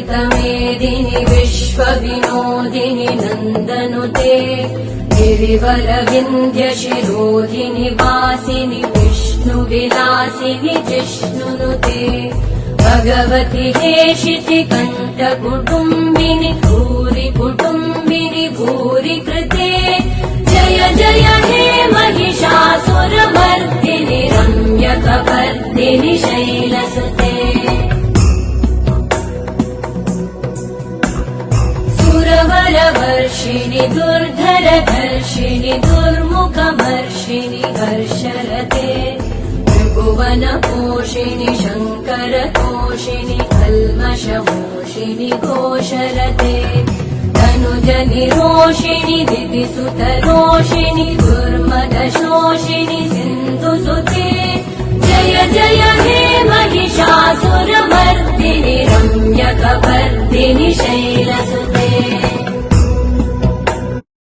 ललितमेदिनि विश्वविनोदिनि नन्दनुते गिरिवरविन्ध्यशिरोधिनि वासिनि विष्णुविलासिनि जिष्णुनुते भगवति हेशिति कण्ठकुटुम्बिनि भूरि कुटुम्बिनि भूरि कृते जय जय हे महिषासुरमर्दिनि रम्यकपर्दिनि शैलसुते सुरवरवर्षिणि दुर्धरधर्षिणि दुर्मुखमर्षिणि हर्षरते त्रिभुवनपोषिणि शङ्करतोषिणि कल्मषमोषिणि घोषरते तनुजनिरोषिणि दितिसुतरोषिणि दुर्मदशोषिणि सिन्धुसुते जय जय हे महिषासुरमर्दिनि रम्यकपर्दिनि शैलसुते